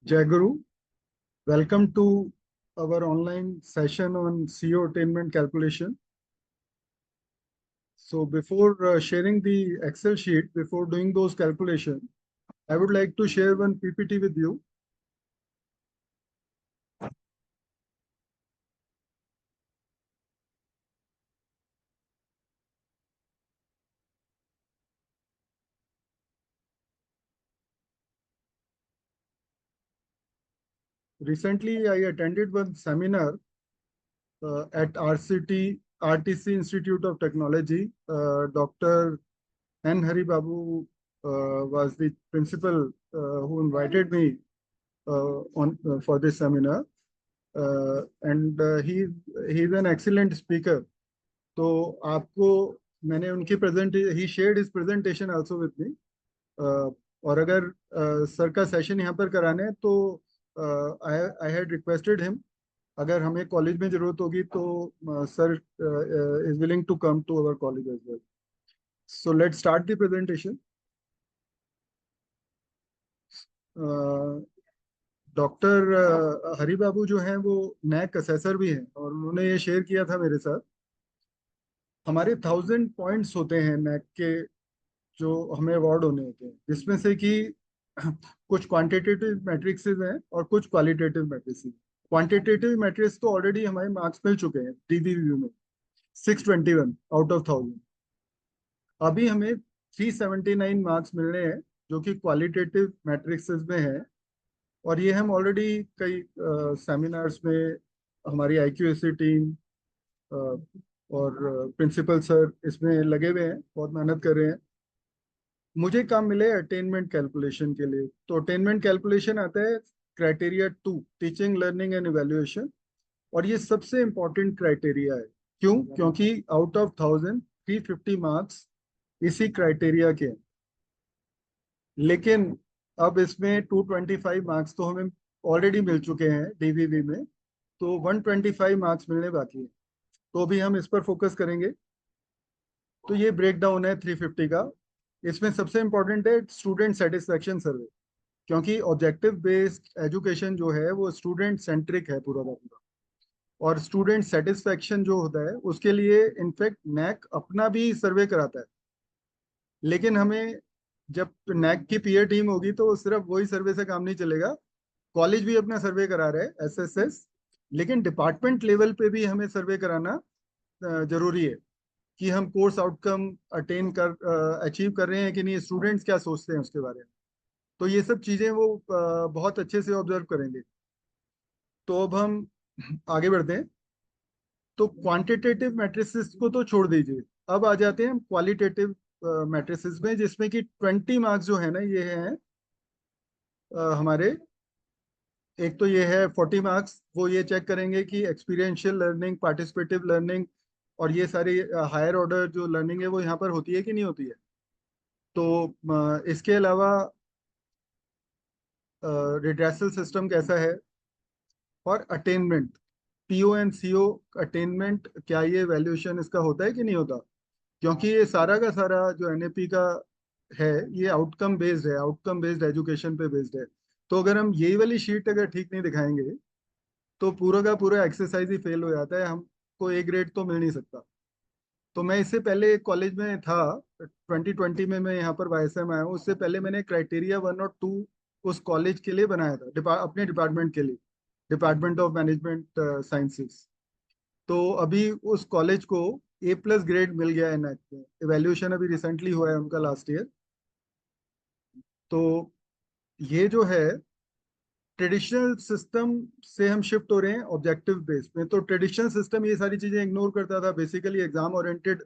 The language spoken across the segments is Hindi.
Jai Guru, welcome to our online session on CO attainment calculation. So before sharing the Excel sheet, before doing those calculations, I would like to share one PPT with you. Recently, I attended one seminar at RTC Institute of Technology. Dr. N. Hari Babu was the principal who invited me for this seminar. And he's an excellent speaker. तो आपको मैंने उनकी ही shared his presentation also with me. और अगर सर का सेशन यहाँ पर कराने हैं तो आई हैड रिक्वेस्टेड हिम, अगर हमें कॉलेज में जरूरत होगी तो sir is willing to come to our college as well. So let's start the presentation. Doctor Hari Babu जो हैं वो नैक असेसर भी हैं और उन्होंने ये शेयर किया था मेरे साथ। हमारे 1000 पॉइंट्स होते हैं नैक के जो हमें अवार्ड होने होते हैं, जिसमें से कि कुछ क्वांटिटेटिव मैट्रिक्सेस हैं और कुछ क्वालिटेटिव मैट्रिक्स। क्वांटिटेटिव मैट्रिक्स तो ऑलरेडी हमारे मार्क्स मिल चुके हैं डीवीवी में, 621 आउट ऑफ 1000। अभी हमें 379 मार्क्स मिलने हैं जो कि क्वालिटेटिव मैट्रिक्सेस में है। और ये हम ऑलरेडी कई सेमिनार्स में, हमारी आईक्यूएससी टीम और प्रिंसिपल सर इसमें लगे हुए हैं, बहुत मेहनत कर रहे हैं। मुझे काम मिले अटेनमेंट कैलकुलेशन के लिए, तो अटेनमेंट कैलकुलेशन आता है criteria 2, teaching learning and evaluation. और ये सबसे इंपॉर्टेंट क्राइटेरिया है। क्यों? क्योंकि आउट ऑफ 1000 350 मार्क्स इसी क्राइटेरिया के हैं। लेकिन अब इसमें 225 मार्क्स तो हमें ऑलरेडी मिल चुके हैं डीवीवी में, तो 125 मार्क्स मिलने बाकी है। तो अभी हम इस पर फोकस करेंगे। तो ये ब्रेक डाउन है 350 का। इसमें सबसे इंपॉर्टेंट है स्टूडेंट सेटिस्फेक्शन सर्वे, क्योंकि ऑब्जेक्टिव बेस्ड एजुकेशन जो है वो स्टूडेंट सेंट्रिक है पूरा का पूरा। और स्टूडेंट सेटिस्फेक्शन जो होता है उसके लिए इनफैक्ट नैक अपना भी सर्वे कराता है। लेकिन हमें जब नैक की पीयर टीम होगी तो सिर्फ वही सर्वे से काम नहीं चलेगा। कॉलेज भी अपना सर्वे करा रहे हैं एसएसएस, लेकिन डिपार्टमेंट लेवल पे भी हमें सर्वे कराना जरूरी है कि हम कोर्स आउटकम अचीव कर रहे हैं कि नहीं, स्टूडेंट्स क्या सोचते हैं उसके बारे में। तो ये सब चीजें वो बहुत अच्छे से ऑब्जर्व करेंगे। तो अब हम आगे बढ़ते हैं। तो क्वांटिटेटिव मैट्रिसेस को तो छोड़ दीजिए, अब आ जाते हैं क्वालिटेटिव मैट्रिसेस में, जिसमें कि 20 मार्क्स जो है ना, ये हैं हमारे। एक तो ये है 40 मार्क्स, वो ये चेक करेंगे कि एक्सपीरियंशियल लर्निंग, पार्टिसिपेटिव लर्निंग और ये सारी हायर ऑर्डर जो लर्निंग है वो यहाँ पर होती है कि नहीं होती है। तो इसके अलावा रिड्रेसल सिस्टम कैसा है, और attainment, PO and CO attainment, क्या ये वैल्यूएशन इसका होता है कि नहीं होता। क्योंकि ये सारा का सारा जो एनएपी का है ये आउटकम बेस्ड है, आउटकम बेस्ड एजुकेशन पे बेस्ड है। तो अगर हम यही वाली शीट अगर ठीक नहीं दिखाएंगे तो पूरा का पूरा एक्सरसाइज ही फेल हो जाता है, हमको ए ग्रेड तो मिल नहीं सकता। तो मैं इससे पहले कॉलेज में था, 2020 में मैं यहाँ पर वाईएसएम आया हूँ। उससे पहले मैंने क्राइटेरिया 1 और 2 उस कॉलेज के लिए बनाया था, अपने डिपार्टमेंट के लिए, डिपार्टमेंट ऑफ मैनेजमेंट साइंसेस। तो अभी उस कॉलेज को A+ ग्रेड मिल गया है नेट में। इवेल्युएशन अभी रिसेंटली हुआ है उनका लास्ट ईयर। तो ये जो है ट्रेडिशनल सिस्टम से हम शिफ्ट हो रहे हैं ऑब्जेक्टिव बेस में। तो ट्रेडिशनल सिस्टम ये सारी चीजें इग्नोर करता था, बेसिकली एग्जाम ओरिएंटेड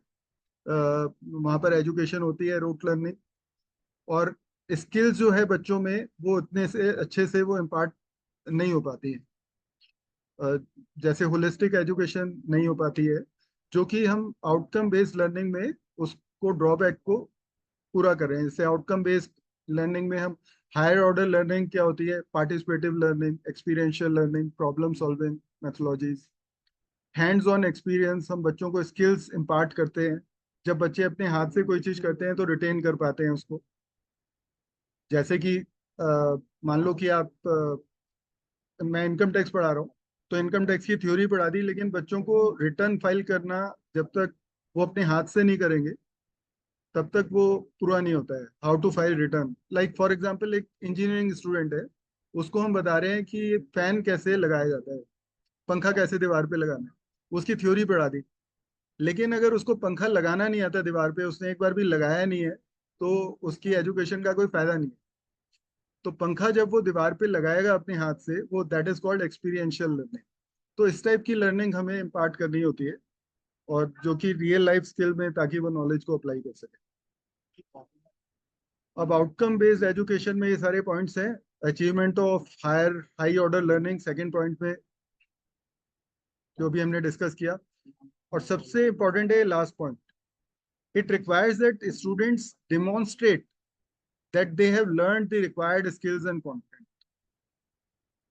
वहां पर एजुकेशन होती है, रूट लर्निंग। और स्किल्स जो है बच्चों में वो इतने से अच्छे से वो इम्पार्ट नहीं हो पाती है। जैसे होलिस्टिक एजुकेशन नहीं हो पाती है, जो कि हम आउटकम बेस्ड लर्निंग में उसको ड्रॉबैक को पूरा कर रहे हैं। जैसे आउटकम बेस्ड लर्निंग में हम हायर ऑर्डर लर्निंग क्या होती है, participative learning, experiential learning, problem solving methodologies, hands on experience, हम बच्चों को स्किल्स इम्पार्ट करते हैं। जब बच्चे अपने हाथ से कोई चीज करते हैं तो रिटेन कर पाते हैं उसको। जैसे कि मान लो कि आप मैं इनकम टैक्स पढ़ा रहा हूँ, तो इनकम टैक्स की थ्योरी पढ़ा दी, लेकिन बच्चों को रिटर्न फाइल करना जब तक वो अपने हाथ से नहीं करेंगे तब तक वो पूरा नहीं होता है। How to file return, like for example एक इंजीनियरिंग स्टूडेंट है, उसको हम बता रहे हैं कि ये फैन कैसे लगाया जाता है, पंखा कैसे दीवार पे लगाना है, उसकी थ्योरी पढ़ा दी। लेकिन अगर उसको पंखा लगाना नहीं आता दीवार पे, उसने एक बार भी लगाया नहीं है, तो उसकी एजुकेशन का कोई फायदा नहीं है। तो पंखा जब वो दीवार पे लगाएगा अपने हाथ से, वो that is called experiential learning. तो इस टाइप की लर्निंग हमें इम्पार्ट करनी होती है, और जो कि रियल लाइफ स्किल में, ताकि वो नॉलेज को अप्लाई कर सके। अब आउटकम बेस्ड एजुकेशन में ये सारे पॉइंट्स हैं। Achievement of higher high order learning second point में, जो भी हमने डिस्कस किया। और सबसे इंपॉर्टेंट है last point, it requires that students demonstrate that they have learned the required skills and content।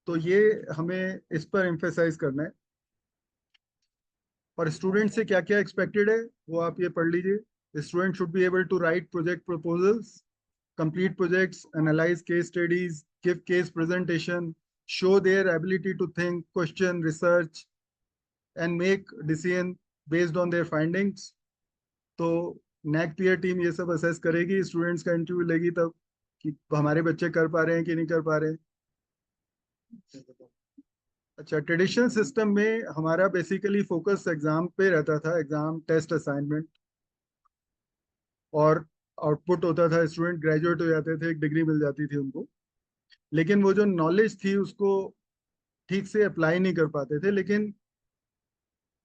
तो ये हमें इस पर एम्फेसाइज करना है। और स्टूडेंट से क्या क्या एक्सपेक्टेड है वो आप ये पढ़ लीजिए। Student should be able to write project proposals, complete projects, analyze case studies, give case presentation, show their ability to think, question, research, and make decision based on their findings। तो नेक पीयर टीम ये सब असेस करेगी, स्टूडेंट्स का इंटरव्यू लेगी तब, कि हमारे बच्चे कर पा रहे हैं कि नहीं कर पा रहे हैं। अच्छा, ट्रेडिशनल सिस्टम में हमारा बेसिकली फोकस एग्जाम पे रहता था, एग्जाम टेस्ट असाइनमेंट, और आउटपुट होता था, स्टूडेंट ग्रेजुएट हो जाते थे, एक डिग्री मिल जाती थी उनको। लेकिन वो जो नॉलेज थी उसको ठीक से अप्लाई नहीं कर पाते थे। लेकिन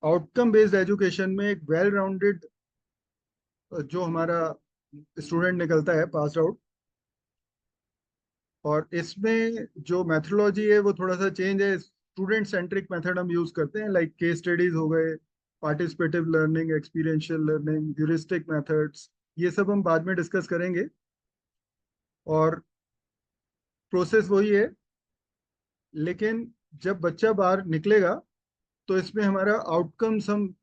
आउटकम बेस्ड एजुकेशन में एक वेल राउंडेड जो हमारा स्टूडेंट निकलता है पास आउट, और इसमें जो मेथोडोलॉजी है वो थोड़ा सा चेंज है। स्टूडेंट सेंट्रिक मेथड हम यूज करते हैं, लाइक केस स्टडीज हो गए, participative learning, experiential learning, heuristic methods, ये सब हम बाद में डिस्कस करेंगे। और प्रोसेस वही है, लेकिन जब बच्चा बाहर निकलेगा तो इसमें हमारा आउटकम्स हम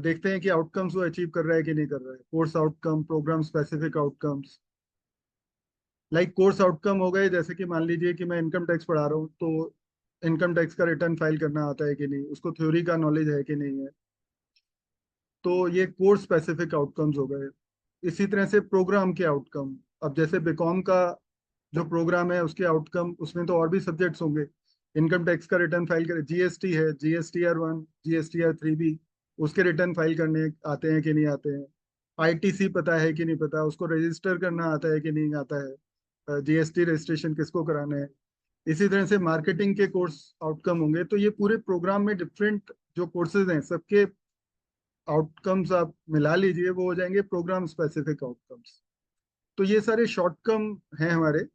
देखते हैं कि आउटकम्स वो अचीव कर रहा है कि नहीं कर रहा है। Course outcome, program specific outcomes, like course outcome हो गए, जैसे कि मान लीजिए कि मैं इनकम टैक्स पढ़ा रहा हूँ, तो इनकम टैक्स का रिटर्न फाइल करना आता है कि नहीं, उसको थ्योरी का नॉलेज है कि नहीं है। तो ये कोर्स स्पेसिफिक आउटकम्स हो गए। इसी तरह से प्रोग्राम के आउटकम, अब जैसे बीकॉम का जो प्रोग्राम है उसके आउटकम, उसमें तो और भी सब्जेक्ट्स होंगे। इनकम टैक्स का रिटर्न फाइल करे, जीएसटी है, GSTR 1, GSTR 3B, उसके रिटर्न फाइल करने आते हैं कि नहीं आते हैं। आईटीसी पता है कि नहीं पता, उसको रजिस्टर करना आता है कि नहीं आता है, जीएसटी रजिस्ट्रेशन किसको कराना है। इसी तरह से मार्केटिंग के कोर्स आउटकम होंगे। तो ये पूरे प्रोग्राम में डिफरेंट जो कोर्सेज हैं, सबके आउटकम्स आप मिला लीजिए, वो हो जाएंगे प्रोग्राम स्पेसिफिक आउटकम्स। तो ये सारे शॉर्ट टर्म हैं हमारे,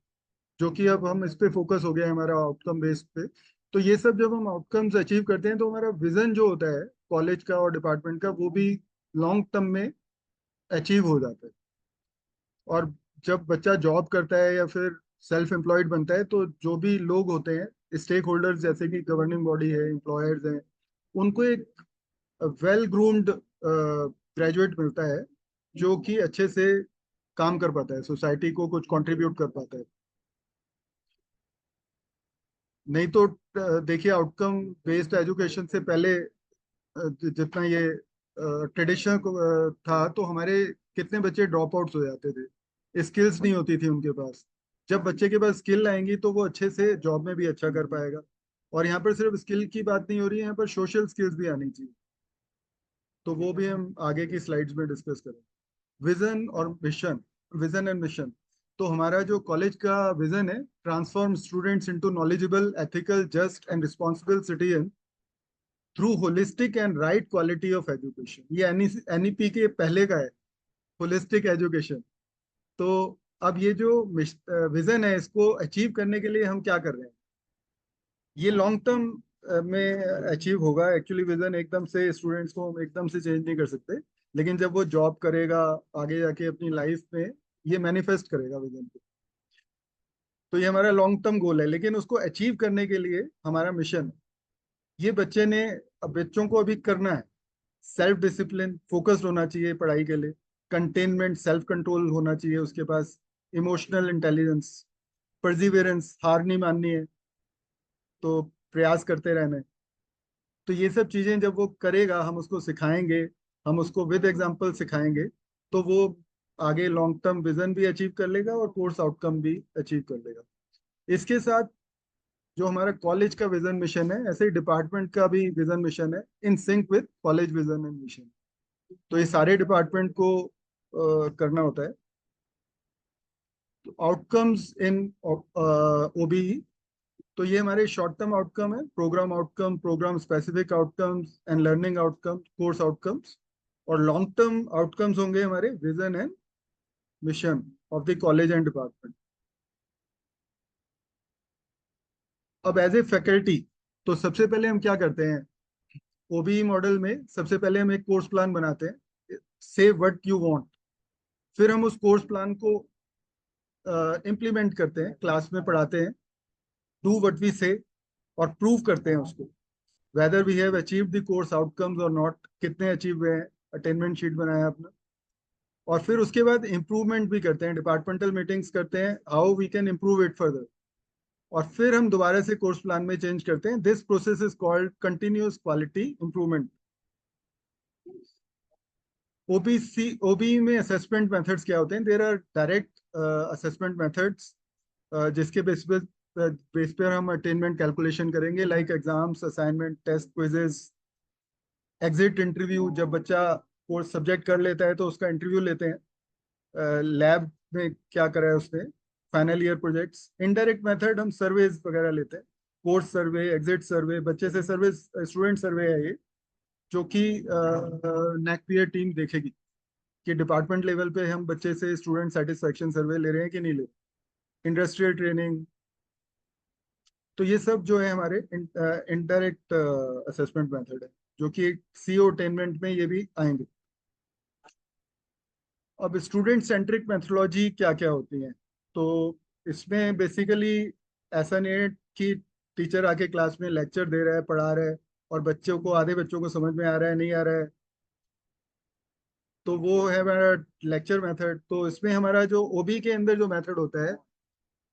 जो कि अब हम इस पे फोकस हो गया है हमारा आउटकम बेस्ड पे। तो ये सब जब हम आउटकम्स अचीव करते हैं तो हमारा विजन जो होता है कॉलेज का और डिपार्टमेंट का, वो भी लॉन्ग टर्म में अचीव हो जाता है। और जब बच्चा जॉब करता है या फिर सेल्फ एम्प्लॉयड बनता है, तो जो भी लोग होते हैं स्टेक होल्डर्स, जैसे कि गवर्निंग बॉडी है, एम्प्लॉयर्स हैं, उनको एक वेल ग्रूम्ड ग्रेजुएट मिलता है, जो कि अच्छे से काम कर पाता है, सोसाइटी को कुछ कंट्रीब्यूट कर पाता है। नहीं तो देखिए, आउटकम बेस्ड एजुकेशन से पहले जितना ये ट्रेडिशनल था, तो हमारे कितने बच्चे ड्रॉप आउट्स हो जाते थे, स्किल्स नहीं होती थी उनके पास। जब बच्चे के पास स्किल आएंगी तो वो अच्छे से जॉब में भी अच्छा कर पाएगा। और यहाँ पर सिर्फ स्किल की बात नहीं हो रही है, यहाँ पर सोशल स्किल्स भी आनी चाहिए। तो वो भी हम आगे की स्लाइड्स में डिस्कस करेंगे। विजन और मिशन, विजन एंड मिशन। तो हमारा जो कॉलेज का विजन है, transform students into knowledgeable, ethical, just and responsible citizen through holistic and right quality of education. ये एनईपी के पहले का है, होलिस्टिक एजुकेशन। तो अब ये जो विजन है, इसको अचीव करने के लिए हम क्या कर रहे हैं, ये लॉन्ग टर्म में अचीव होगा। एक्चुअली विजन एकदम से स्टूडेंट्स को हम एकदम से चेंज नहीं कर सकते, लेकिन जब वो जॉब करेगा आगे जाके अपनी लाइफ में, ये मैनिफेस्ट करेगा विजन को। तो ये हमारा लॉन्ग टर्म गोल है, लेकिन उसको अचीव करने के लिए हमारा मिशन, ये बच्चे ने, अब बच्चों को अभी करना है। सेल्फ डिसिप्लिन, फोकस्ड होना चाहिए पढ़ाई के लिए। कंटेनमेंट, सेल्फ कंट्रोल होना चाहिए उसके पास। इमोशनल इंटेलिजेंस, परसिवियरेंस, हार नहीं माननी है। तो प्रयास करते रहना है। तो ये सब चीजें जब वो करेगा, हम उसको सिखाएंगे, हम उसको विद एग्जांपल सिखाएंगे, तो वो आगे लॉन्ग टर्म विजन भी अचीव कर लेगा और कोर्स आउटकम भी अचीव कर लेगा। इसके साथ जो हमारा कॉलेज का विजन मिशन है, ऐसे ही डिपार्टमेंट का भी विजन मिशन है, in sync with college vision and mission. तो ये सारे डिपार्टमेंट को करना होता है। तो आउटकम्स इन ओबीई, तो ये हमारे शॉर्ट टर्म आउटकम है, program outcome, program specific outcomes and learning outcome, course outcomes. और लॉन्ग टर्म आउटकम्स होंगे हमारे vision and mission of the college and department. अब एज ए फैकल्टी, तो सबसे पहले हम क्या करते हैं, ओबीई मॉडल में सबसे पहले हम एक कोर्स प्लान बनाते हैं, से व्हाट यू वांट। फिर हम उस कोर्स प्लान को इम्प्लीमेंट करते हैं, क्लास में पढ़ाते हैं, डू व्हाट वी से, और प्रूव करते हैं उसको, whether we have achieved the course outcomes और नॉट, कितने अचीव हुए हैं, अटेनमेंट शीट बनाया अपना। और फिर उसके बाद इम्प्रूवमेंट भी करते हैं, डिपार्टमेंटल मीटिंग्स करते हैं, how we can improve it further. और फिर हम दोबारा से कोर्स प्लान में चेंज करते हैं। This process is called continuous quality improvement. OBC OB में असेसमेंट मेथड्स क्या होते हैं, there are direct assessment methods, जिसके बेस पर हम अटेनमेंट कैलकुलेशन करेंगे, like exams, assignment, test, quizzes, exit interview. जब बच्चा कोर्स सब्जेक्ट कर लेता है तो उसका इंटरव्यू लेते हैं, लैब में क्या करा है उसने, final year projects. Indirect method हम सर्वेज वगैरह लेते हैं, कोर्स सर्वे, एग्जिट सर्वे, बच्चे से सर्वे, स्टूडेंट सर्वे है ये, जो कि नेक टीम देखेगी कि डिपार्टमेंट लेवल पे हम बच्चे से स्टूडेंट सेटिस्फेक्शन सर्वे ले रहे हैं कि नहीं ले रहे। इंडस्ट्रियल ट्रेनिंग, तो ये सब जो है हमारे इनडायरेक्ट असेसमेंट मेथड है, जो कि सीओ अटेनमेंट में ये भी आएंगे। अब स्टूडेंट सेंट्रिक मेथोडोलॉजी क्या क्या होती है, तो इसमें बेसिकली ऐसा नहीं है कि टीचर आके क्लास में लेक्चर दे रहा है, पढ़ा रहा है, और बच्चों को, आधे बच्चों को समझ में आ रहा है, नहीं आ रहा है, तो वो है हमारा लेक्चर मेथड। तो इसमें हमारा जो ओबी के अंदर जो मेथड होता है,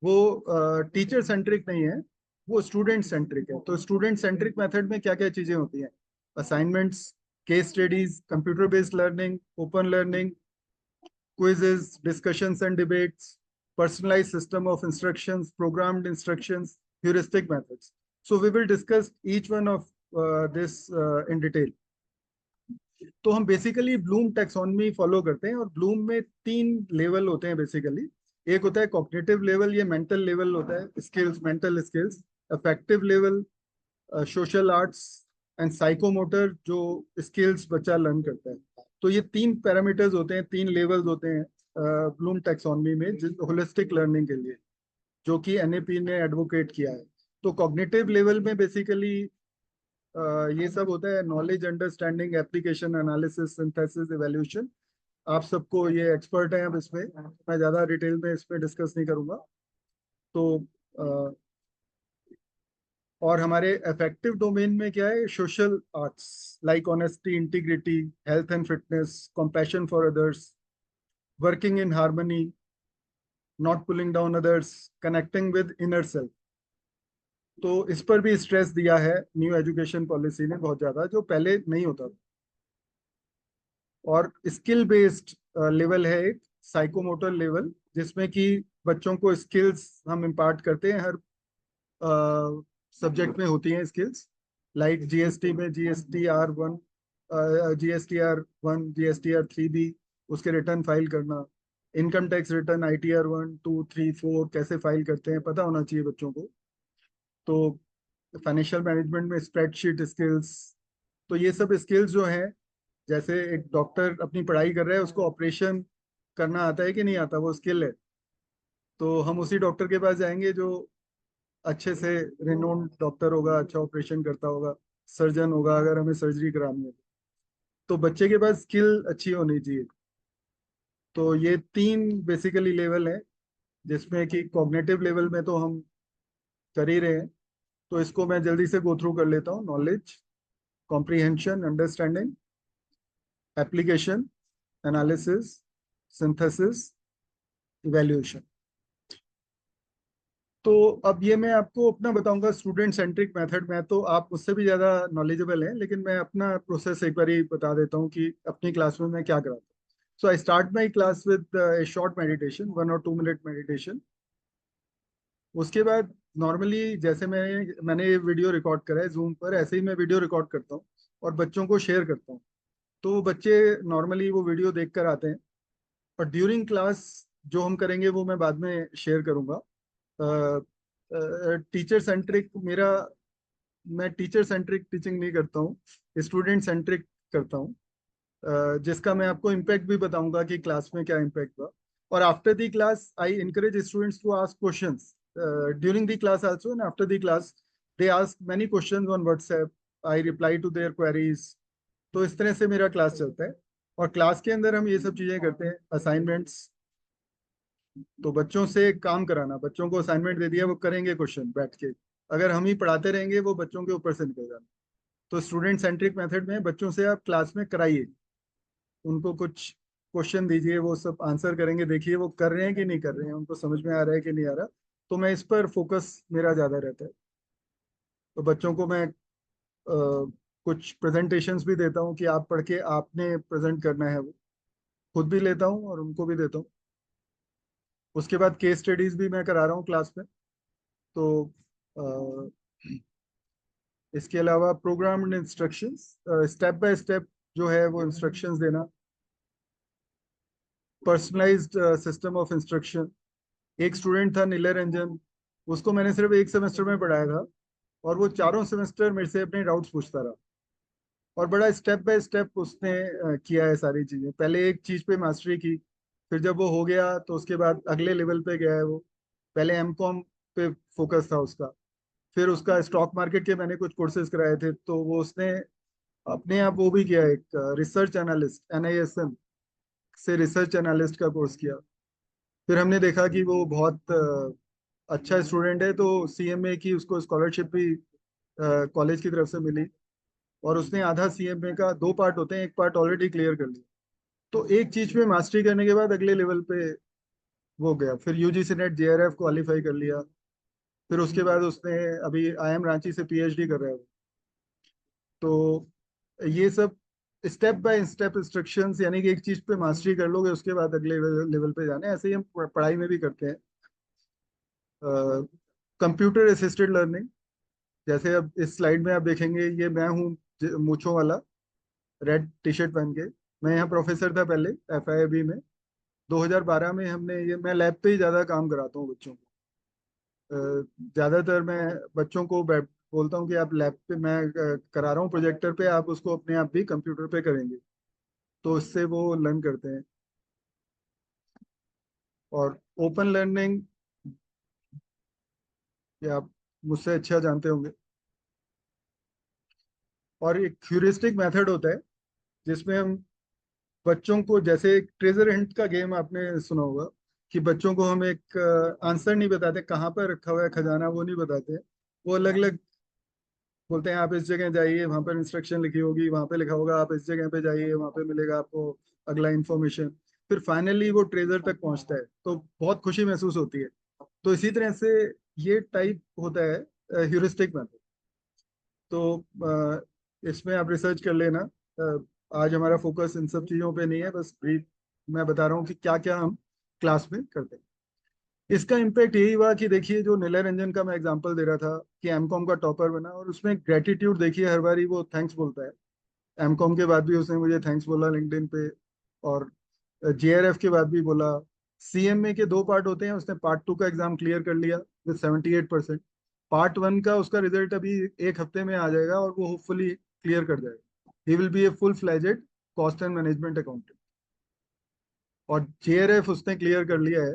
वो टीचर सेंट्रिक नहीं है, वो स्टूडेंट सेंट्रिक है। तो स्टूडेंट सेंट्रिक मेथड में क्या क्या चीजें होती हैं, assignments, case studies, computer based learning, open learning, quizzes, discussions and debates, personalized system of instructions, programmed instructions, heuristic methods. So we will discuss each one of this in detail. तो हम बेसिकली ब्लूम टैक्सोनॉमी फॉलो करते हैं, और ब्लूम में 3 लेवल होते हैं बेसिकली। एक होता है कॉग्निटिव लेवल, ये मेंटल लेवल होता है, skills, mental skills. Affective level, social arts and psychomotor, जो स्किल्स बच्चा लर्न करता है। तो ये 3 पैरामीटर्स होते हैं, 3 लेवल्स होते हैं ब्लूम टैक्सोनॉमी में, होलिस्टिक लर्निंग के लिए, जो कि एनएपी ने एडवोकेट किया है। तो कॉग्निटिव लेवल में बेसिकली ये सब होता है, knowledge, understanding, application, analysis, synthesis, evaluation. आप सबको ये एक्सपर्ट हैं, अब इसमें मैं ज़्यादा डिटेल में इसमें डिस्कस नहीं करूंगा। तो अ, और हमारे अफेक्टिव डोमेन में क्या है, social arts like honesty, integrity, health and fitness, compassion for others, working in harmony, not pulling down others, connecting with inner self. तो इस पर भी स्ट्रेस दिया है न्यू एजुकेशन पॉलिसी ने बहुत ज्यादा, जो पहले नहीं होता था। और स्किल बेस्ड लेवल है एक, साइकोमोटर लेवल, जिसमें कि बच्चों को स्किल्स हम इम्पार्ट करते हैं, हर सब्जेक्ट में होती हैं स्किल्स, लाइक जीएसटी में GST R 1, GST R 1, GST R 3B, उसके रिटर्न फाइल करना, इनकम टैक्स रिटर्न ITR 1, 2, 3, 4 कैसे फाइल करते हैं पता होना चाहिए बच्चों को। तो फाइनेंशियल मैनेजमेंट में स्प्रेडशीट स्किल्स। तो ये सब स्किल्स जो हैं, जैसे एक डॉक्टर अपनी पढ़ाई कर रहा है, उसको ऑपरेशन करना आता है कि नहीं आता, वो स्किल है। तो हम उसी डॉक्टर के पास जाएंगे जो अच्छे से रिनोन्ड डॉक्टर होगा, अच्छा ऑपरेशन करता होगा, सर्जन होगा, अगर हमें सर्जरी करानी है। तो बच्चे के पास स्किल अच्छी होनी चाहिए। तो ये 3 बेसिकली लेवल है, जिसमें कि कॉग्निटिव लेवल में तो हम कर ही रहे हैं। तो इसको मैं जल्दी से गो थ्रू कर लेता हूँ। Knowledge, comprehension, understanding, application, analysis, synthesis, evaluation. तो अब ये मैं आपको अपना बताऊंगा स्टूडेंट सेंट्रिक मेथड में, तो आप मुझसे भी ज़्यादा नॉलेजेबल हैं, लेकिन मैं अपना प्रोसेस एक बार बता देता हूँ कि अपनी क्लास में मैं क्या कराता हूँ। So I start my class with a short meditation, 1 or 2 minute meditation. उसके बाद नॉर्मली जैसे मैंने ये वीडियो रिकॉर्ड करा है जूम पर, ऐसे ही मैं वीडियो रिकॉर्ड करता हूँ और बच्चों को शेयर करता हूँ। तो बच्चे नॉर्मली वो वीडियो देख कर आते हैं, और ड्यूरिंग क्लास जो हम करेंगे वो मैं बाद में शेयर करूँगा। टीचर सेंट्रिक मेरा, मैं टीचर सेंट्रिक टीचिंग नहीं करता हूँ, स्टूडेंट सेंट्रिक करता हूँ। जिसका मैं आपको इम्पैक्ट भी बताऊंगा कि क्लास में क्या इम्पैक्ट हुआ। और after the class I encourage students to ask questions during the class also, and after the class they ask many questions on WhatsApp, I reply to their queries. तो इस तरह से मेरा क्लास चलता है। और क्लास के अंदर हम ये सब चीजें करते हैं, असाइनमेंट्स। तो बच्चों से काम कराना, बच्चों को असाइनमेंट दे दिया, वो करेंगे क्वेश्चन बैठ के। अगर हम ही पढ़ाते रहेंगे वो बच्चों के ऊपर से निकल जाना। तो स्टूडेंट सेंट्रिक मेथड में बच्चों से आप क्लास में कराइए, उनको कुछ क्वेश्चन दीजिए, वो सब आंसर करेंगे, देखिए वो कर रहे हैं कि नहीं कर रहे हैं, उनको समझ में आ रहा है कि नहीं आ रहा। तो मैं इस पर फोकस मेरा ज्यादा रहता है। तो बच्चों को मैं कुछ प्रेजेंटेशंस भी देता हूँ कि आप पढ़ के आपने प्रेजेंट करना है, वो खुद भी लेता हूँ और उनको भी देता हूँ। उसके बाद केस स्टडीज भी मैं करा रहा हूँ क्लास में। तो अ, इसके अलावा programmed instructions, step by step जो है वो इंस्ट्रक्शंस देना, पर्सनलाइज्ड सिस्टम ऑफ इंस्ट्रक्शन। एक स्टूडेंट था नीले रंजन, उसको मैंने सिर्फ एक सेमेस्टर में पढ़ाया था, और वो चारों सेमेस्टर मेरे से अपने डाउट्स पूछता रहा। और बड़ा स्टेप बाय स्टेप उसने किया है सारी चीजें। पहले एक चीज पे मास्टरी की, फिर जब वो हो गया तो उसके बाद अगले लेवल पे गया है वो। पहले एमकॉम पे फोकस था उसका, फिर उसका स्टॉक मार्केट के मैंने कुछ कोर्सेज कराए थे, तो वो उसने अपने आप वो भी किया, एक रिसर्च एनालिस्ट NISM से रिसर्च एनालिस्ट का कोर्स किया। फिर हमने देखा कि वो बहुत अच्छा स्टूडेंट है, तो CMA की उसको स्कॉलरशिप भी कॉलेज की तरफ से मिली। और उसने आधा CMA का, 2 पार्ट होते हैं, एक पार्ट ऑलरेडी क्लियर कर लिया। तो एक चीज पे मास्टरी करने के बाद अगले लेवल पे वो गया, फिर UGC नेट JRF क्वालिफाई कर लिया। फिर उसके बाद उसने अभी IIM रांची से PhD कर रहा है वो। तो ये सब स्टेप बाय स्टेप इंस्ट्रक्शंस, यानी कि एक चीज पे मास्टरी कर लोगे उसके बाद अगले लेवल पे जाने, ऐसे ही हम पढ़ाई में भी करते हैं। कंप्यूटर असिस्टेड लर्निंग, जैसे अब इस स्लाइड में आप देखेंगे, ये मैं हूँ मूछों वाला, रेड टी शर्ट पहन के। मैं यहाँ प्रोफेसर था पहले FIIB में। 2012 में हमने ये, मैं लैब पे ही ज़्यादा काम कराता हूँ बच्चों को। ज़्यादातर मैं बच्चों को बोलता हूँ कि आप लैब पे, मैं करा रहा हूँ प्रोजेक्टर पे, आप उसको अपने आप भी कंप्यूटर पे करेंगे, तो इससे वो लर्न करते हैं। और ओपन लर्निंग, ये आप मुझसे अच्छा जानते होंगे। और एक ह्यूरिस्टिक मेथड होता है जिसमें हम बच्चों को, जैसे एक ट्रेजर हंट का गेम आपने सुना होगा, कि बच्चों को हम एक आंसर नहीं बताते, कहाँ पर रखा हुआ है खजाना वो नहीं बताते। वो अलग अलग बोलते हैं, आप इस जगह जाइए, वहां पर इंस्ट्रक्शन लिखी होगी, वहां पे लिखा होगा आप इस जगह पे जाइए, वहां पे मिलेगा आपको अगला इंफॉर्मेशन। फिर फाइनली वो ट्रेजर तक पहुंचता है, तो बहुत खुशी महसूस होती है। तो इसी तरह से ये टाइप होता है ह्यूरिस्टिक मेथड। तो इसमें आप रिसर्च कर लेना। आज हमारा फोकस इन सब चीज़ों पे नहीं है, बस ब्रीफ मैं बता रहा हूँ कि क्या क्या हम क्लास में करते हैं। इसका इम्पैक्ट यही हुआ कि देखिए, जो नीलय रंजन का मैं एग्जांपल दे रहा था कि एमकॉम का टॉपर बना, और उसमें ग्रेटिट्यूड देखिए, हर बारी वो थैंक्स बोलता है। एमकॉम के बाद भी उसने मुझे थैंक्स बोला लिंक्डइन पे, और JRF के बाद भी बोला। CMA के 2 पार्ट होते हैं, उसने पार्ट 2 का एग्जाम क्लियर कर लिया विद 78%। पार्ट 1 का उसका रिजल्ट अभी एक हफ्ते में आ जाएगा, और वो होपफुली क्लियर कर जाएगा। He will be a full fledged cost and management accountant. और JRF उसने क्लियर कर लिया है।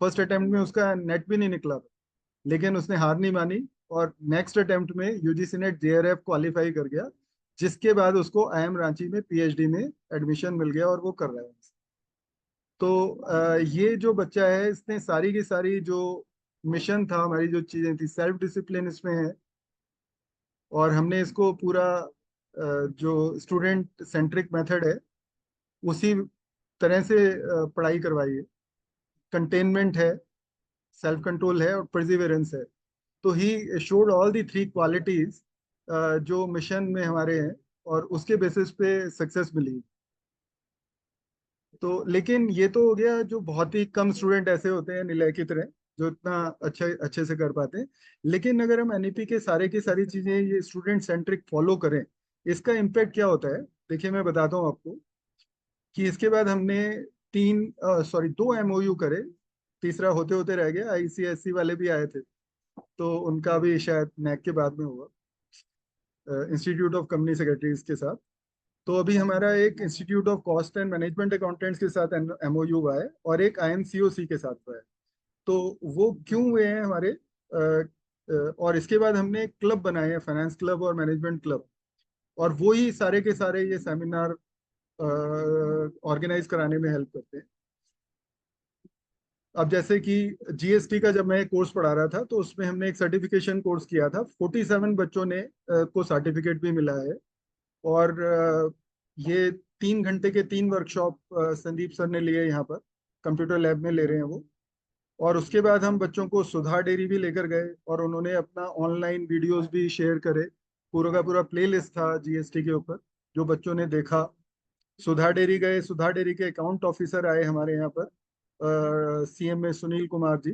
फर्स्ट अटेम्प्ट में उसका नेट भी नहीं निकला था, लेकिन उसने हार नहीं मानी, और नेक्स्ट अटेम्प्ट में UGC नेट JRF क्वालिफाई कर गया, जिसके बाद उसको IIM रांची में PhD में एडमिशन मिल गया, और वो कर रहा है। तो ये जो बच्चा है, इसने सारी की सारी जो मिशन था, हमारी जो चीजें थी, सेल्फ डिसिप्लिन इसमें है। और हमने इसको पूरा जो स्टूडेंट सेंट्रिक मेथड है उसी तरह से पढ़ाई करवाई है। कंटेनमेंट है, सेल्फ कंट्रोल है और परसिवियरेंस है। तो he showed all the three qualities जो मिशन में हमारे हैं, और उसके बेसिस पे सक्सेस मिली। तो लेकिन ये तो हो गया, जो बहुत ही कम स्टूडेंट ऐसे होते हैं निलय की तरह जो इतना अच्छे अच्छे से कर पाते हैं। लेकिन अगर हम एनईपी के सारे की सारी चीजें ये स्टूडेंट सेंट्रिक फॉलो करें, इसका इम्पैक्ट क्या होता है, देखिए मैं बताता हूँ आपको। कि इसके बाद हमने दो एमओयू करे, तीसरा होते होते रह गया, आईसीएससी वाले भी आए थे, तो उनका भी शायद नैक के बाद में हुआ, इंस्टीट्यूट ऑफ कंपनी सेक्रेटरीज के साथ। तो अभी हमारा एक institute of cost and management accountants के साथ एमओयू हुआ है, और एक आईएमसीओसी के साथ हुआ है। तो वो क्यों हुए हैं हमारे, और इसके बाद हमने क्लब बनाए हैं, फाइनेंस क्लब और मैनेजमेंट क्लब, और वो ही सारे के सारे ये सेमिनार ऑर्गेनाइज कराने में हेल्प करते हैं। अब जैसे कि जीएसटी का जब मैं कोर्स पढ़ा रहा था, तो उसमें हमने एक सर्टिफिकेशन कोर्स किया था, 47 बच्चों ने को सर्टिफिकेट भी मिला है। और ये 3 घंटे के 3 वर्कशॉप संदीप सर ने लिए यहाँ पर, कंप्यूटर लैब में ले रहे हैं वो। और उसके बाद हम बच्चों को सुधा डेयरी भी लेकर गए, और उन्होंने अपना ऑनलाइन वीडियोस भी शेयर करे। पूरा का पूरा प्ले लिस्ट था जीएसटी के ऊपर, जो बच्चों ने देखा। सुधा डेयरी गए, सुधा डेयरी के अकाउंट ऑफिसर आए हमारे यहाँ पर, सीएम में सुनील कुमार जी।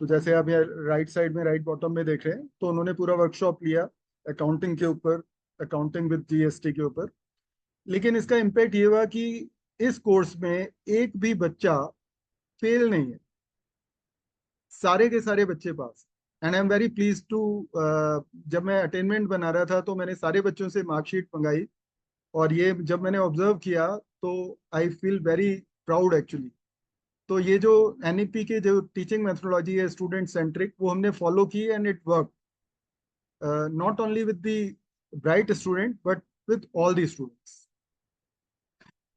तो जैसे आप यहाँ राइट साइड में, राइट बॉटम में देख रहे हैं, तो उन्होंने पूरा वर्कशॉप लिया अकाउंटिंग के ऊपर, अकाउंटिंग विद जीएसटी के ऊपर। लेकिन इसका इम्पैक्ट ये हुआ कि इस कोर्स में एक भी बच्चा फेल नहीं है, सारे के सारे बच्चे pass. And I am very please to, जब मैं अटेनमेंट बना रहा था तो मैंने सारे बच्चों से मार्कशीट मंगाई, और ये जब मैंने ऑब्जर्व किया, तो I feel very proud actually. तो ये जो एनईपी के जो टीचिंग मेथोडोलॉजी है स्टूडेंट सेंट्रिक, वो हमने फॉलो की, and it work not only with the bright student but with all the students.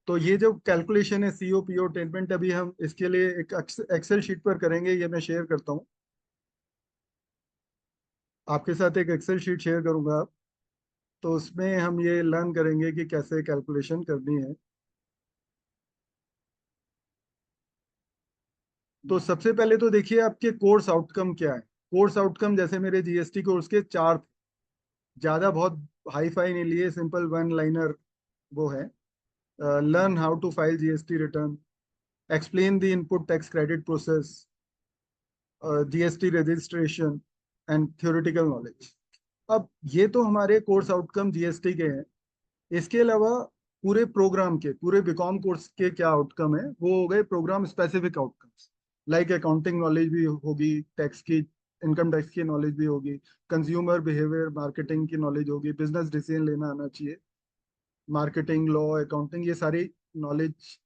तो ये जो कैलकुलेशन है सीओ पीओ अटेनमेंट, अभी हम इसके लिए एक एक्सेल शीट पर करेंगे, ये मैं शेयर करता हूँ आपके साथ, एक एक्सेल शीट शेयर करूंगा। तो उसमें हम ये लर्न करेंगे कि कैसे कैलकुलेशन करनी है। तो सबसे पहले तो देखिए आपके कोर्स आउटकम क्या है। कोर्स आउटकम जैसे मेरे जीएसटी कोर्स के 4 थे, ज्यादा बहुत हाई फाई नहीं लिए, सिंपल वन लाइनर वो है। Learn how to file GST return, explain the input tax credit process, GST registration and theoretical knowledge. अब ये तो हमारे कोर्स आउटकम जीएसटी के हैं। इसके अलावा पूरे प्रोग्राम के, पूरे बीकॉम कोर्स के क्या आउटकम है, वो हो गए program specific outcomes. Like accounting knowledge भी होगी, टैक्स की, इनकम टैक्स की नॉलेज भी होगी, कंज्यूमर बिहेवियर मार्केटिंग की नॉलेज होगी, बिजनेस डिसीजन लेना आना चाहिए, मार्केटिंग लॉ अकाउंटिंग, ये सारी नॉलेज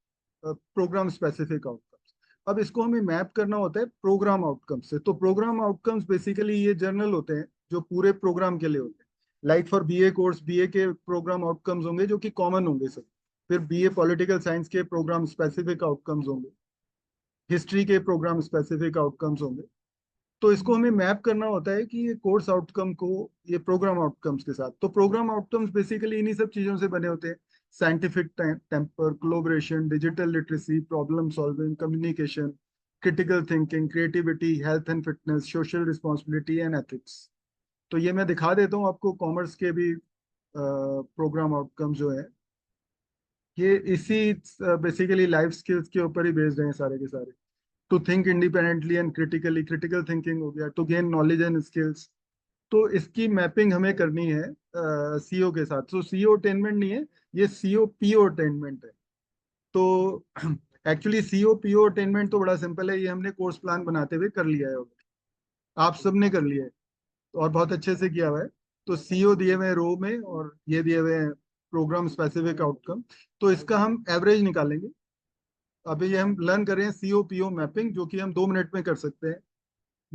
प्रोग्राम स्पेसिफिक आउटकम्स। अब इसको हमें मैप करना होता है प्रोग्राम आउटकम्स से। तो प्रोग्राम आउटकम्स बेसिकली ये जर्नल होते हैं जो पूरे प्रोग्राम के लिए होते हैं। Like for BA course, BA के प्रोग्राम आउटकम्स होंगे जो कि कॉमन होंगे सब। फिर बीए पॉलिटिकल साइंस के प्रोग्राम स्पेसिफिक आउटकम्स होंगे, हिस्ट्री के प्रोग्राम स्पेसिफिक आउटकम्स होंगे। तो इसको हमें मैप करना होता है कि ये कोर्स आउटकम को ये प्रोग्राम आउटकम्स के साथ। तो प्रोग्राम आउटकम्स बेसिकली इन्हीं सब चीजों से बने होते हैं। Scientific temper, collaboration, digital literacy, problem solving, communication, critical thinking, creativity, health and fitness, social responsibility and ethics. तो ये मैं दिखा देता हूँ आपको, कॉमर्स के भी प्रोग्राम आउटकम्स जो है, ये इसी बेसिकली लाइफ स्किल्स के ऊपर ही बेस्ड हैं सारे के सारे। To think independently and critically, critical thinking हो गया, to gain knowledge and skills. तो इसकी मैपिंग हमें करनी है सीओ के साथ। तो सीओ अटेनमेंट नहीं है, ये सीओ पीओ अटेनमेंट है। तो एक्चुअली सीओ पीओ अटेनमेंट तो बड़ा सिंपल है, ये हमने कोर्स प्लान बनाते हुए कर लिया है already। आप सबने कर लिया है, और बहुत अच्छे से किया हुआ है। तो सीओ दिए हुए हैं रो में, और ये दिए हुए हैं प्रोग्राम स्पेसिफिक आउटकम। तो इसका हम एवरेज निकालेंगे। अभी ये हम लर्न कर रहे हैं सीओ पीओ मैपिंग, जो कि हम 2 मिनट में कर सकते हैं,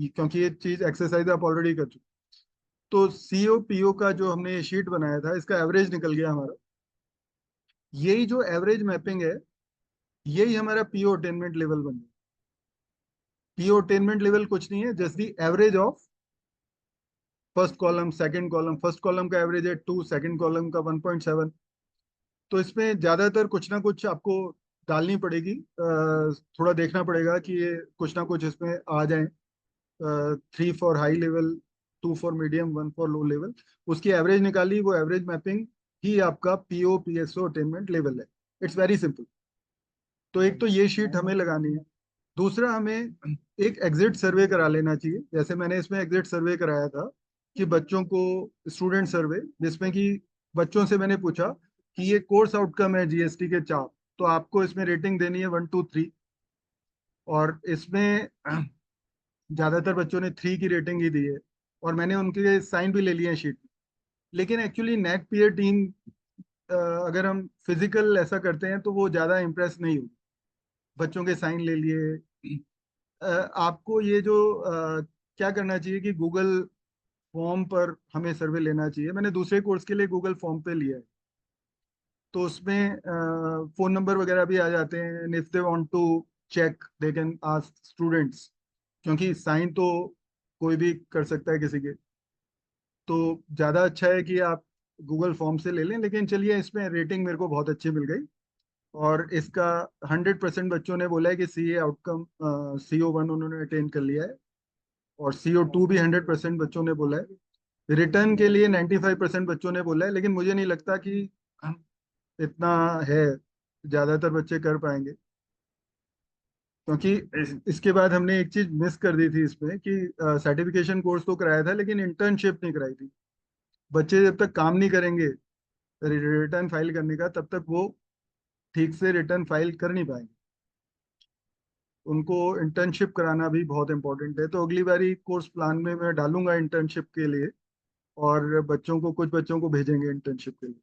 क्योंकि ये चीज एक्सरसाइज आप ऑलरेडी कर चुके। तो सीओ पीओ का जो हमने ये शीट बनाया था, इसका एवरेज निकल गया हमारा। यही जो एवरेज मैपिंग है, यही हमारा पीओ अटेनमेंट लेवल बन गया। पीओ अटेनमेंट लेवल कुछ नहीं है, just the average of first column second column. First column का एवरेज है 2, सेकंड कॉलम का 1.7। तो इसमें ज्यादातर कुछ ना कुछ आपको डालनी पड़ेगी, थोड़ा देखना पड़ेगा कि ये कुछ ना कुछ इसमें आ जाए। 3 for high level, 2 for medium, 1 for low level, उसकी एवरेज निकाली, वो एवरेज मैपिंग ही आपका पीओ पीएसओ अटेनमेंट लेवल है। It's very simple. तो एक तो ये शीट हमें लगानी है। दूसरा, हमें एक एग्जिट सर्वे करा लेना चाहिए, जैसे मैंने इसमें एग्जिट सर्वे कराया था कि बच्चों को, स्टूडेंट सर्वे, जिसमें कि बच्चों से मैंने पूछा कि ये कोर्स आउटकम है जीएसटी के 4, तो आपको इसमें रेटिंग देनी है 1 2 3। और इसमें ज्यादातर बच्चों ने 3 की रेटिंग ही दी है, और मैंने उनके साइन भी ले लिए हैं शीट में। लेकिन एक्चुअली नेक पीयर टीम, अगर हम फिजिकल ऐसा करते हैं तो वो ज्यादा इम्प्रेस नहीं होगी। बच्चों के साइन ले लिए। आपको ये जो क्या करना चाहिए कि गूगल फॉर्म पर हमें सर्वे लेना चाहिए। मैंने दूसरे कोर्स के लिए गूगल फॉर्म पे लिया है, तो उसमें फोन नंबर वगैरह भी आ जाते हैं, and if they want to check they can ask students, क्योंकि साइन तो कोई भी कर सकता है किसी के। तो ज़्यादा अच्छा है कि आप गूगल फॉर्म से ले लें। लेकिन चलिए, इसमें रेटिंग मेरे को बहुत अच्छी मिल गई, और इसका 100% बच्चों ने बोला है कि सी ए आउटकम, CO1 उन्होंने अटेन कर लिया है, और CO2 भी 100% बच्चों ने बोला है। रिटर्न के लिए 95% बच्चों ने बोला है, लेकिन मुझे नहीं लगता कि इतना है, ज्यादातर बच्चे कर पाएंगे। क्योंकि इसके बाद हमने एक चीज मिस कर दी थी इसमें कि सर्टिफिकेशन कोर्स तो कराया था, लेकिन इंटर्नशिप नहीं कराई थी। बच्चे जब तक काम नहीं करेंगे रिटर्न फाइल करने का, तब तक वो ठीक से रिटर्न फाइल कर नहीं पाएंगे। उनको इंटर्नशिप कराना भी बहुत इंपॉर्टेंट है, तो अगली बारी कोर्स प्लान में मैं डालूंगा इंटर्नशिप के लिए, और बच्चों को, कुछ बच्चों को भेजेंगे इंटर्नशिप के लिए।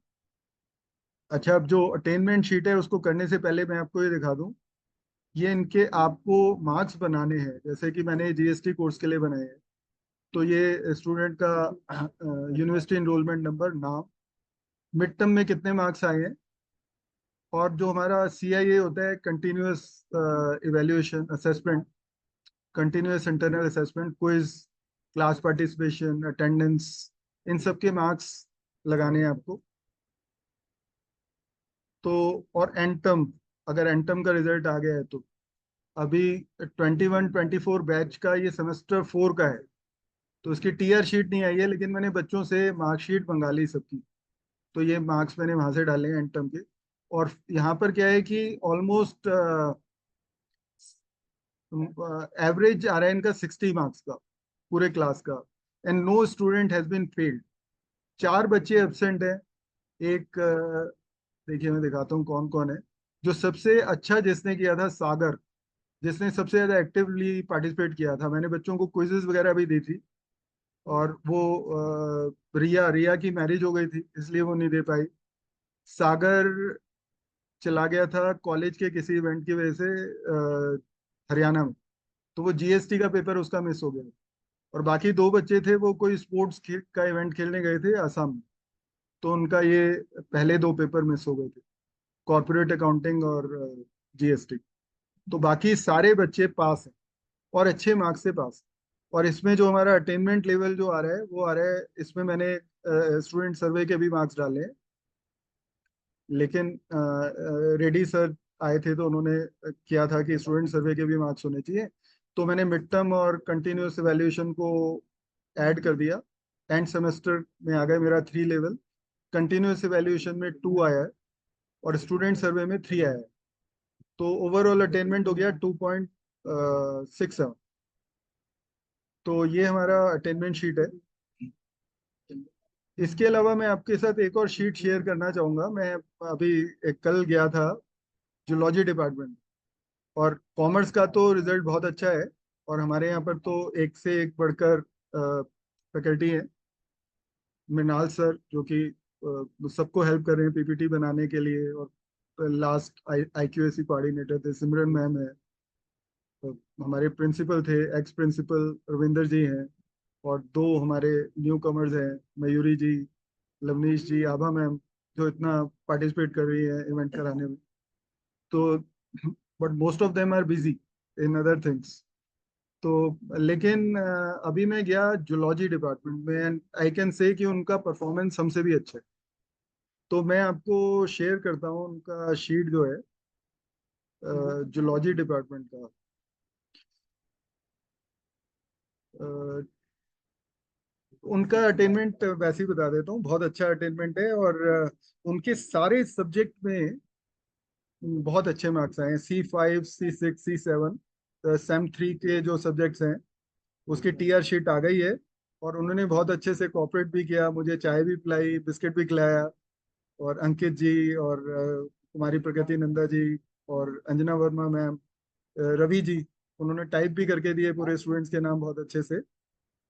अच्छा, अब जो अटेनमेंट शीट है उसको करने से पहले मैं आपको ये दिखा दूं, ये इनके आपको मार्क्स बनाने हैं, जैसे कि मैंने जीएसटी कोर्स के लिए बनाए हैं। तो ये स्टूडेंट का यूनिवर्सिटी एनरोलमेंट नंबर, नाम, मिड टर्म में कितने मार्क्स आए हैं, और जो हमारा CIA होता है, continuous evaluation assessment, continuous internal assessment, quiz, class participation, attendance, इन सब के मार्क्स लगाने हैं आपको। तो और एंटम, अगर एंटम का रिजल्ट आ गया है तो अभी 21-24 बैच का ये सेमेस्टर 4 का है, तो उसकी टीआर शीट नहीं आई है, लेकिन मैंने बच्चों से मार्कशीट मंगा ली सबकी। तो ये मार्क्स मैंने वहां से डाले हैं एंटम के। और यहाँ पर क्या है कि ऑलमोस्ट एवरेज आ रहा है इनका 60 मार्क्स का, पूरे क्लास का। And no student has been failed. 4 बच्चे एब्सेंट हैं। एक देखिए, मैं दिखाता हूँ कौन कौन है। जो सबसे अच्छा जिसने किया था, सागर, जिसने सबसे ज्यादा एक्टिवली पार्टिसिपेट किया था। मैंने बच्चों को क्विजेस वगैरह भी दी थी, और वो रिया रिया की मैरिज हो गई थी, इसलिए वो नहीं दे पाई। सागर चला गया था कॉलेज के किसी इवेंट की वजह से हरियाणा में, तो वो जीएसटी का पेपर उसका मिस हो गया। और बाकी 2 बच्चे थे, वो कोई स्पोर्ट्स का इवेंट खेलने गए थे आसाम में, तो उनका ये पहले 2 पेपर मिस हो गए थे, कॉर्पोरेट अकाउंटिंग और जीएसटी। तो बाकी सारे बच्चे पास हैं, और अच्छे मार्क्स से पास। और इसमें जो हमारा अटेनमेंट लेवल जो आ रहा है, वो आ रहा है, इसमें मैंने स्टूडेंट सर्वे के भी मार्क्स डाले हैं। लेकिन रेड्डी सर आए थे, तो उन्होंने किया था कि स्टूडेंट सर्वे के भी मार्क्स होने चाहिए। तो मैंने मिड टर्म और कंटिन्यूस एवेल्यूएशन को ऐड कर दिया। एंड सेमेस्टर में आ गया मेरा 3 लेवल, कंटिन्यूस एवेल्यूएशन में 2 आया है, और स्टूडेंट सर्वे में 3 आया है। तो ओवरऑल अटेनमेंट हो गया 2.67। तो ये हमारा अटेनमेंट शीट है। इसके अलावा मैं आपके साथ एक और शीट शेयर करना चाहूंगा। मैं अभी कल गया था जूलॉजी डिपार्टमेंट, और कॉमर्स का तो रिजल्ट बहुत अच्छा है, और हमारे यहाँ पर तो एक से एक बढ़कर फैकल्टी है। मृणाल सर, जो कि सबको हेल्प कर रहे हैं पीपीटी बनाने के लिए, और लास्ट IQAC कोऑर्डिनेटर थे सिमरन मैम है। तो हमारे प्रिंसिपल थे, एक्स प्रिंसिपल रविंदर जी हैं, और 2 हमारे न्यू कमर्स हैं, मयूरी जी, लवनीश जी, आभा मैम, जो इतना पार्टिसिपेट कर रही है इवेंट कराने में। तो but most of them are busy in other things. तो लेकिन अभी मैं गया जूलॉजी डिपार्टमेंट में, एंड आई कैन से कि उनका परफॉर्मेंस हमसे भी अच्छा है। तो मैं आपको शेयर करता हूँ उनका शीट जो है जूलॉजी डिपार्टमेंट का। उनका अटेनमेंट वैसे ही बता देता हूँ, बहुत अच्छा अटेनमेंट है। और उनके सारे सब्जेक्ट में बहुत अच्छे मार्क्स आए हैं। C5, C6, C7, सेम 3 के जो सब्जेक्ट्स हैं उसकी TR शीट आ गई है। और उन्होंने बहुत अच्छे से कोऑपरेट भी किया, मुझे चाय भी पिलाई, बिस्किट भी खिलाया। और अंकित जी और कुमारी प्रगति नंदा जी और अंजना वर्मा मैम, रवि जी, उन्होंने टाइप भी करके दिए पूरे स्टूडेंट्स के नाम बहुत अच्छे से।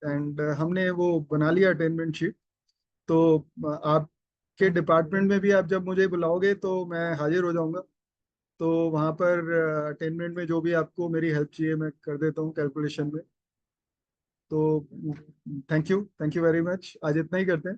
एंड हमने वो बना लिया अटेनमेंट शीट। तो आपके डिपार्टमेंट में भी आप जब मुझे बुलाओगे तो मैं हाजिर हो जाऊंगा। तो वहाँ पर अटेनमेंट में जो भी आपको मेरी हेल्प चाहिए मैं कर देता हूँ कैलकुलेशन में। तो थैंक यू वेरी मच, आज इतना ही करते हैं।